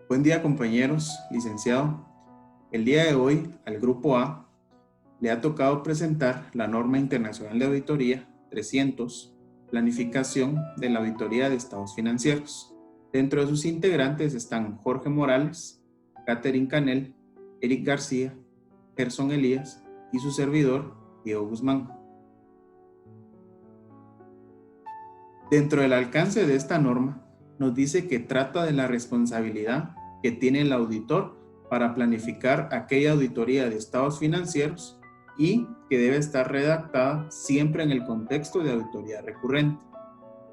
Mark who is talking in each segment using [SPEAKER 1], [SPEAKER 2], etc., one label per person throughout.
[SPEAKER 1] Buen día, compañeros, licenciado. El día de hoy al Grupo A le ha tocado presentar la norma internacional de auditoría 300, planificación de la auditoría de estados financieros. Dentro de sus integrantes están Jorge Morales, Catherine Canel, Eric García, Gerson Elías y su servidor, Diego Guzmán. Dentro del alcance de esta norma, nos dice que trata de la responsabilidad que tiene el auditor para planificar aquella auditoría de estados financieros y que debe estar redactada siempre en el contexto de auditoría recurrente.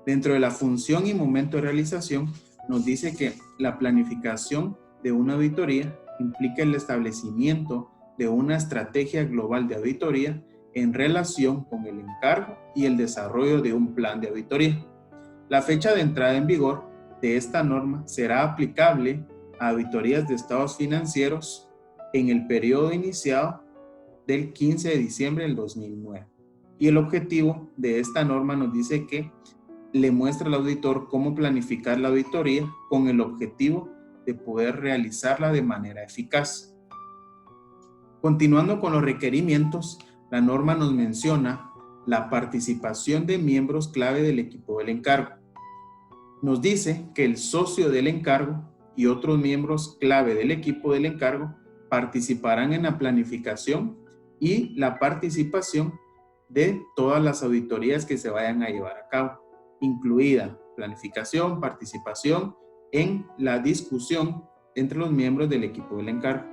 [SPEAKER 1] Dentro de la función y momento de realización, nos dice que la planificación de una auditoría implica el establecimiento de una estrategia global de auditoría en relación con el encargo y el desarrollo de un plan de auditoría. La fecha de entrada en vigor de esta norma será aplicable a auditorías de estados financieros en el periodo iniciado del 15 de diciembre del 2009. Y el objetivo de esta norma nos dice que le muestra al auditor cómo planificar la auditoría con el objetivo de poder realizarla de manera eficaz. Continuando con los requerimientos, la norma nos menciona la participación de miembros clave del equipo del encargo. Nos dice que el socio del encargo y otros miembros clave del equipo del encargo participarán en la planificación y la participación de todas las auditorías que se vayan a llevar a cabo, incluida planificación, participación en la discusión entre los miembros del equipo del encargo.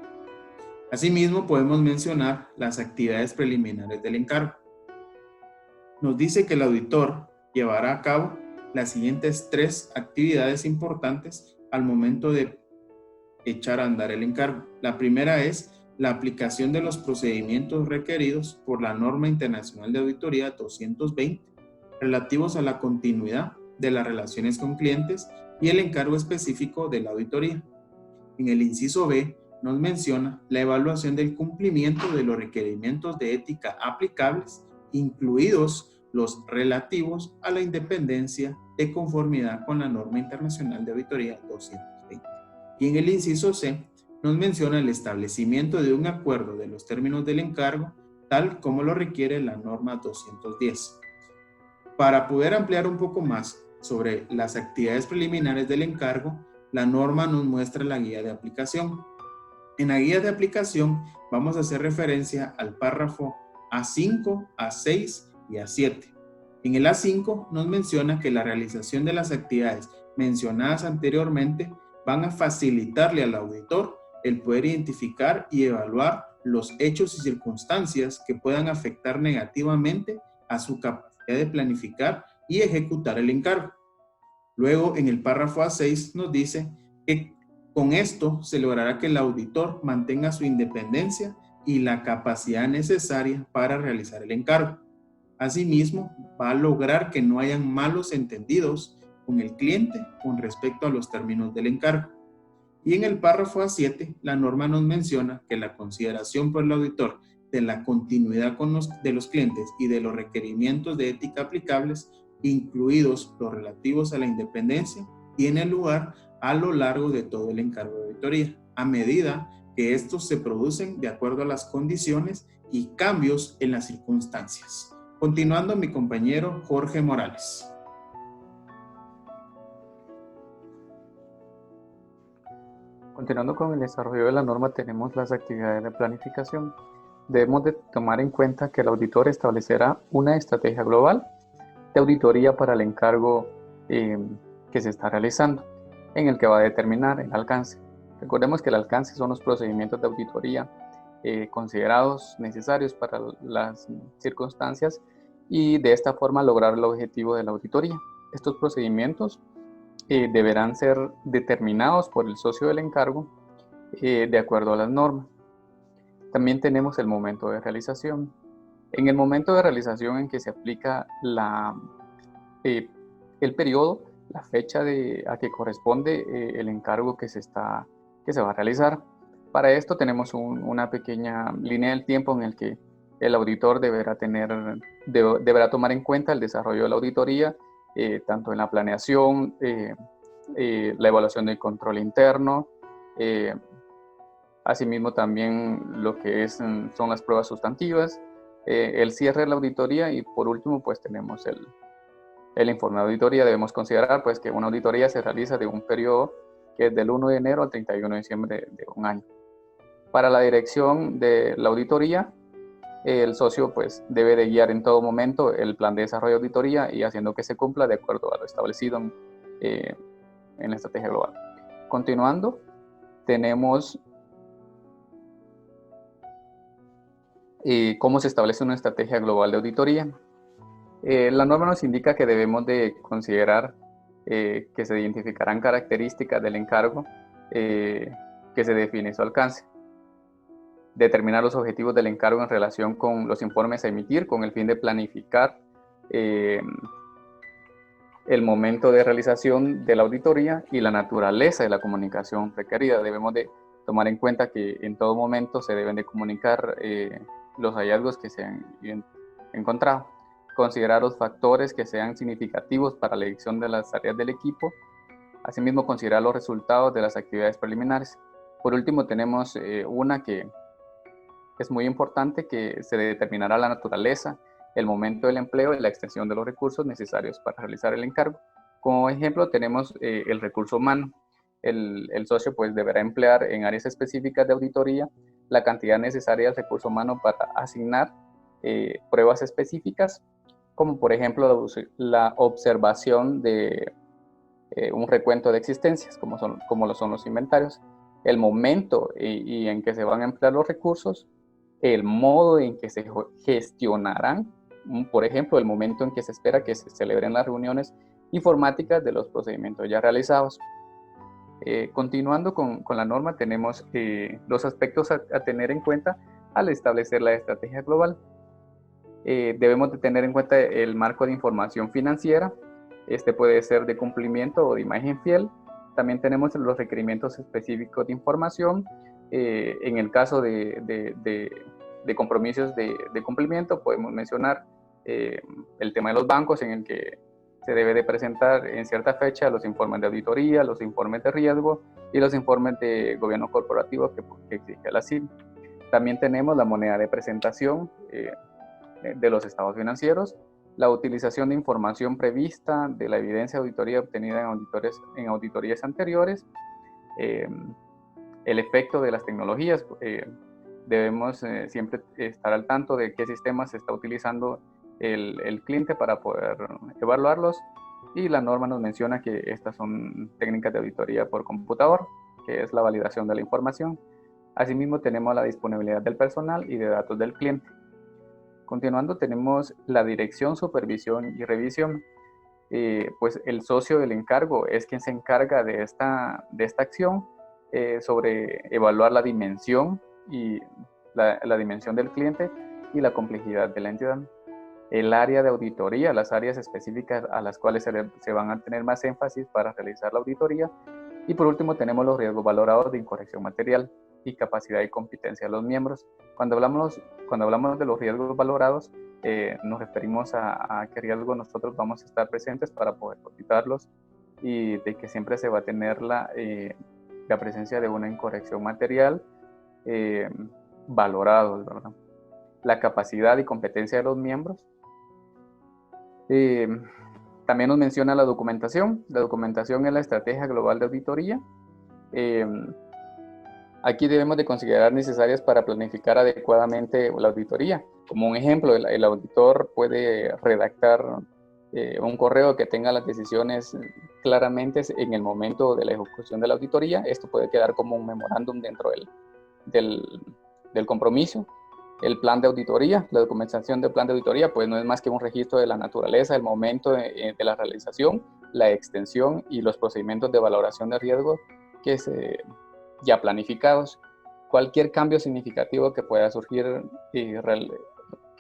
[SPEAKER 1] Asimismo, podemos mencionar las actividades preliminares del encargo. Nos dice que el auditor llevará a cabo las siguientes 3 actividades importantes al momento de echar a andar el encargo. La primera es la aplicación de los procedimientos requeridos por la norma internacional de auditoría 220 relativos a la continuidad de las relaciones con clientes y el encargo específico de la auditoría. En el inciso B nos menciona la evaluación del cumplimiento de los requerimientos de ética aplicables, incluidos los relativos a la independencia de conformidad con la norma internacional de auditoría 220. Y en el inciso C nos menciona el establecimiento de un acuerdo de los términos del encargo, tal como lo requiere la norma 210. Para poder ampliar un poco más sobre las actividades preliminares del encargo, la norma nos muestra la guía de aplicación. En la guía de aplicación vamos a hacer referencia al párrafo A5, A6 y A7. En el A5 nos menciona que la realización de las actividades mencionadas anteriormente van a facilitarle al auditor el poder identificar y evaluar los hechos y circunstancias que puedan afectar negativamente a su capacidad de planificar y ejecutar el encargo. Luego, en el párrafo A6 nos dice que con esto se logrará que el auditor mantenga su independencia y la capacidad necesaria para realizar el encargo. Asimismo, va a lograr que no hayan malos entendidos con el cliente con respecto a los términos del encargo. Y en el párrafo A7, la norma nos menciona que la consideración por el auditor de la continuidad de los clientes y de los requerimientos de ética aplicables, incluidos los relativos a la independencia, tiene lugar a lo largo de todo el encargo de auditoría, a medida que estos se producen de acuerdo a las condiciones y cambios en las circunstancias. Continuando, mi compañero Jorge Morales.
[SPEAKER 2] Continuando con el desarrollo de la norma, tenemos las actividades de planificación. Debemos de tomar en cuenta que el auditor establecerá una estrategia global de auditoría para el encargo que se está realizando, en el que va a determinar el alcance. Recordemos que el alcance son los procedimientos de auditoría considerados necesarios para las circunstancias y de esta forma lograr el objetivo de la auditoría. Estos procedimientos deberán ser determinados por el socio del encargo de acuerdo a las normas. También tenemos el momento de realización. En el momento de realización en que se aplica el periodo, la fecha a que corresponde el encargo que se va a realizar. Para esto tenemos una pequeña línea del tiempo en el que el auditor deberá tomar en cuenta el desarrollo de la auditoría, tanto en la planeación, la evaluación del control interno, Asimismo también lo que son las pruebas sustantivas, el cierre de la auditoría y por último pues tenemos el informe de auditoría. Debemos considerar pues que una auditoría se realiza de un periodo que es del 1 de enero al 31 de diciembre de un año. Para la dirección de la auditoría, el socio pues debe de guiar en todo momento el plan de desarrollo de auditoría y haciendo que se cumpla de acuerdo a lo establecido en la estrategia global. Continuando, tenemos cómo se establece una estrategia global de auditoría. La norma nos indica que debemos de considerar que se identificarán características del encargo que se define su alcance. Determinar los objetivos del encargo en relación con los informes a emitir con el fin de planificar el momento de realización de la auditoría y la naturaleza de la comunicación requerida. Debemos de tomar en cuenta que en todo momento se deben de comunicar los hallazgos que se han encontrado. Considerar los factores que sean significativos para la elección de las tareas del equipo. Asimismo, considerar los resultados de las actividades preliminares. Por último, tenemos una que es muy importante, que se determinará la naturaleza, el momento del empleo y la extensión de los recursos necesarios para realizar el encargo. Como ejemplo, tenemos el recurso humano. El socio pues deberá emplear en áreas específicas de auditoría la cantidad necesaria del recurso humano para asignar pruebas específicas, como por ejemplo la observación de un recuento de existencias, como lo son los inventarios, el momento y en que se van a emplear los recursos, el modo en que se gestionarán, por ejemplo, el momento en que se espera que se celebren las reuniones informáticas de los procedimientos ya realizados. Continuando con la norma, tenemos los aspectos a tener en cuenta al establecer la estrategia global. Debemos de tener en cuenta el marco de información financiera. Este puede ser de cumplimiento o de imagen fiel. También tenemos los requerimientos específicos de información. En el caso de compromisos de cumplimiento, podemos mencionar el tema de los bancos, en el que se debe de presentar en cierta fecha los informes de auditoría, los informes de riesgo y los informes de gobierno corporativo que exige la CIN. También tenemos la moneda de presentación de los estados financieros, la utilización de información prevista de la evidencia de auditoría obtenida en auditorías anteriores, el efecto de las tecnologías. Debemos siempre estar al tanto de qué sistemas se está utilizando el cliente para poder evaluarlos, y la norma nos menciona que estas son técnicas de auditoría por computador, que es la validación de la información. Asimismo, tenemos la disponibilidad del personal y de datos del cliente. Continuando, tenemos la dirección, supervisión y revisión. Pues el socio del encargo es quien se encarga de esta acción sobre evaluar la dimensión y la dimensión del cliente y la complejidad de la entidad. El área de auditoría, las áreas específicas a las cuales se van a tener más énfasis para realizar la auditoría. Y por último tenemos los riesgos valorados de incorrección material y capacidad y competencia de los miembros. Cuando hablamos de los riesgos valorados, nos referimos a qué riesgos nosotros vamos a estar presentes para poder auditarlos, y de que siempre se va a tener la presencia de una incorrección material valorados, ¿verdad? La capacidad y competencia de los miembros. También nos menciona la documentación. La documentación es la estrategia global de auditoría. Aquí debemos de considerar necesarias para planificar adecuadamente la auditoría. Como un ejemplo, el auditor puede redactar un correo que tenga las decisiones claramente en el momento de la ejecución de la auditoría. Esto puede quedar como un memorándum dentro del compromiso. El plan de auditoría, la documentación del plan de auditoría, pues no es más que un registro de la naturaleza, el momento de la realización, la extensión y los procedimientos de valoración de riesgo que ya planificados. Cualquier cambio significativo que pueda surgir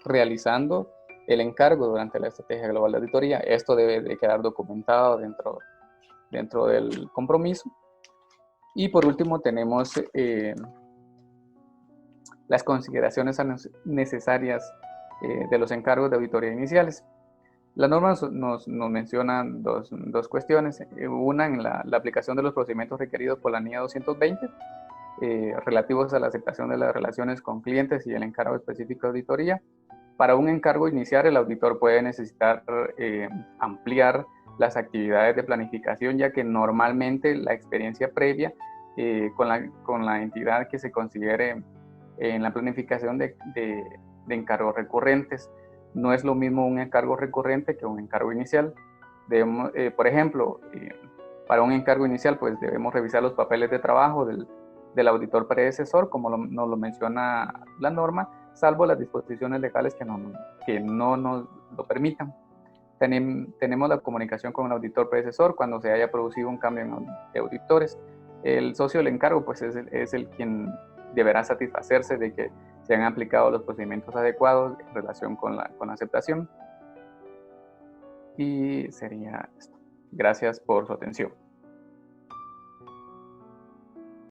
[SPEAKER 2] realizando el encargo durante la estrategia global de auditoría, esto debe de quedar documentado dentro del compromiso. Y por último tenemos las consideraciones necesarias de los encargos de auditoría iniciales. La norma nos menciona dos cuestiones. Una en la aplicación de los procedimientos requeridos por la NIA 220, relativos a la aceptación de las relaciones con clientes y el encargo específico de auditoría. Para un encargo inicial, el auditor puede necesitar ampliar las actividades de planificación, ya que normalmente la experiencia previa con la entidad que se considere en la planificación de encargos recurrentes no es lo mismo un encargo recurrente que un encargo inicial. Debemos, por ejemplo, para un encargo inicial, pues debemos revisar los papeles de trabajo del auditor predecesor, como nos lo menciona la norma, salvo las disposiciones legales que no nos lo permitan. Tenemos la comunicación con el auditor predecesor cuando se haya producido un cambio de auditores. El socio del encargo pues es el quien deberá satisfacerse de que se han aplicado los procedimientos adecuados en relación con la aceptación. Y sería esto. Gracias por su atención.